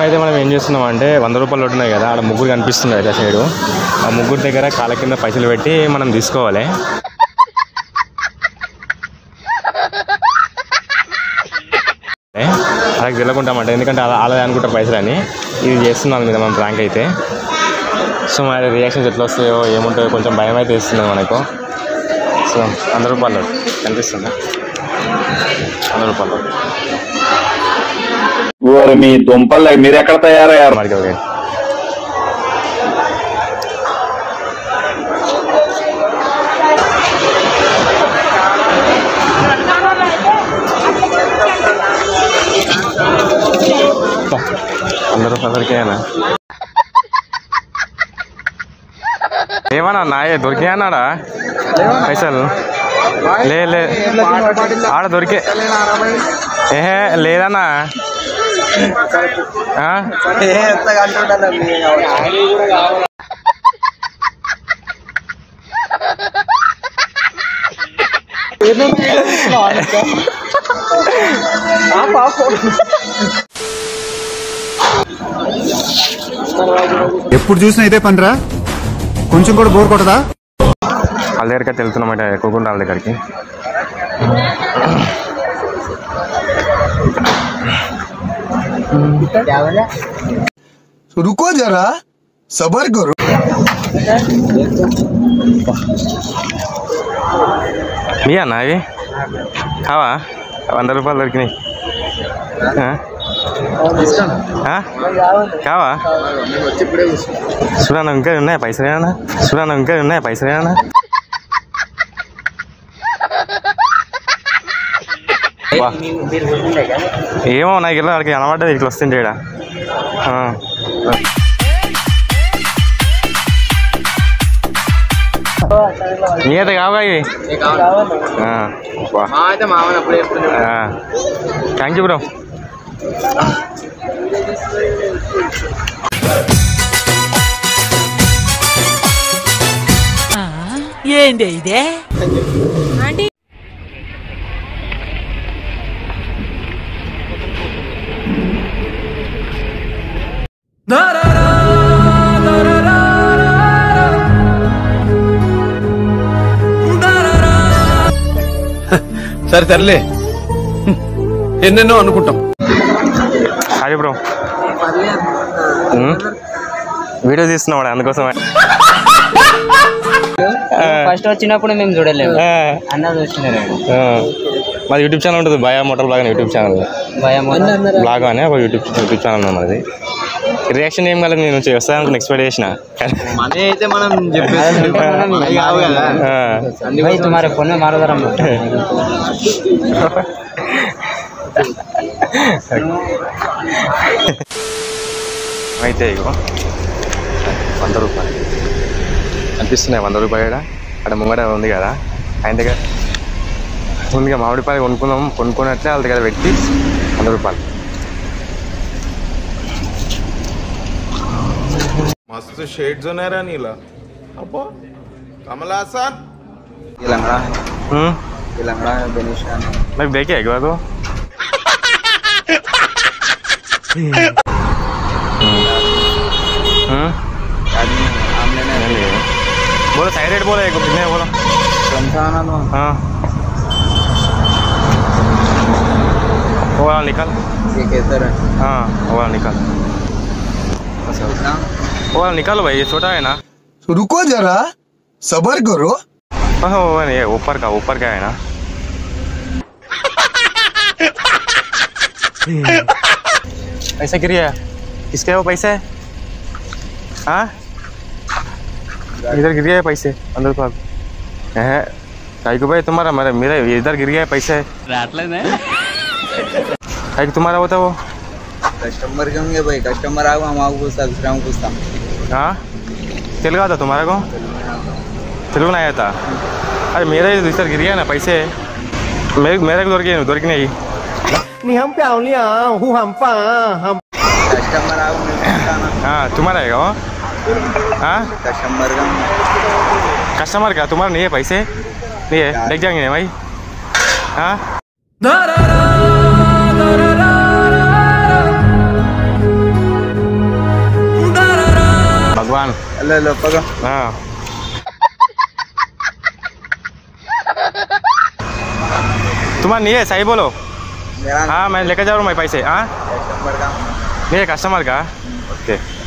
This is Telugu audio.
అయితే మనం ఏం చేస్తున్నాం అంటే 100 రూపాయలు ఉన్నాయి కదా, అక్కడ ముగ్గురు కనిపిస్తున్నాయి కదా సైడు, ఆ ముగ్గురు దగ్గర కాళ్ళ కింద పైసలు పెట్టి మనం తీసుకోవాలి. అలాగే వెళ్ళకుంటామంట, ఎందుకంటే అలా అనుకుంటారు పైసలు అని. ఇది చేస్తున్నాం మీద మనం ప్రాంక్ అయితే. సో మరి రియాక్షన్స్ ఎట్లా వస్తాయో ఏముంటాయో కొంచెం భయం అయితే ఇస్తుంది మనకు. సో 100 రూపాయలు కనిపిస్తుందా? 100 రూపాయలు మీ దుంపలు మీరు ఎక్కడ తయారయ్యారు మరి. ఓకే $100 ఏమన్నా నాయే దొరికాయి అన్నాడా పైసలు? లే ఆడ దొరికే ఏహే లేదన్నా. ఎప్పుడు చూసినా ఇదే పనిరా, కొంచెం కూడా బోర్ కొట్టదా? వాళ్ళ దగ్గరికి వెళ్తున్నామంటే ఎక్కువకుండా వాళ్ళ దగ్గరికి. रुको जरा सबर करो. మీ అన్న అవి కావా? 100 రూపాయలు దొరికినాయి కావా? చూడన్నా ఇంకా ఉన్నాయా పైసలు ఏమన్నా? చూడన్నా ఇంకా ఉన్నాయా పైసలు ఏమన్నా? ఏమో నాకు ఇలా వాడికి అనబడ్డది ఇట్లా వస్తుంటే ఇక్కడ. నీ అయితే కావుగా ఇవి. Thank you bro. ఏంటి ఇదే ఆంటీ? సరే సర్లే, ఎన్నెన్నో అనుకుంటాం. అది బ్రో వీడియో తీస్తున్నాడు అందుకోసమే. ఫస్ట్ వచ్చినప్పుడు మేము చూడలేము, అన్న చూసినారు. మాది యూట్యూబ్ ఛానల్ ఉంటుంది, భయా మోటార్ బ్లాగ్ అని యూట్యూబ్ ఛానల్. బ్లాగ్ అని ఒక యూట్యూబ్ ఛానల్ ఉంది మాది. రియాక్షన్ ఏం కాలేదు, నేను వస్తాను ఎక్స్పెక్ట్ చేసిన. అయితే మనం అయితే ఇగో 100 రూపాయలు అనిపిస్తున్నాయి. 100 రూపాయలు అక్కడ ముంగట ఉంది కదా, ఆయన దగ్గర ముందుగా మామిడిపాయలు కొనుక్కున్నట్లే వాళ్ళ దగ్గర పెట్టి 100 రూపాయలు. मस्त शेड जो नाही राणीला अप्पा कमला हसन मैं देखे एक बार तो बोलो साइड रेट बोलो, एक कितने बोलो? हाँ वो वाला निकाल. हाँ वो वाला निकाल, वो वाला निकालो भाई, ये छोटा है ना. रुको जरा सबर करो. ये ऊपर का है ना. पैसा गिर गया, किसका है वो पैसा? हाँ इधर गिर गया है पैसे 100 रुपये. काई को भाई तुम्हारा मेरा इधर गिर गया है पैसे. काई को तुम्हारा होता वो कस्टमर के होंगे भाई, कस्टमर आओ हम आपको पूछता, दूसरा हम पूछता. हाँ तेलुगु आता तुम्हारा को? तेलुगु नहीं आता? अरे मेरा इधर गिर गया ना पैसे. मेरे को దొరికినాయి कस्टमर आओ हाँ तुम्हारा है वो हाँ कस्टमर का कस्टमर का तुम्हारा नहीं है पैसे नहीं है देख जाएंगे भाई हाँ भगवान ले लो पकड़ो हाँ तुम्हारा नहीं है सही बोलो मेरा हाँ मैं लेकर जा रहा हूँ मैं पैसे हाँ कस्टमर का नहीं है कस्टमर का ओके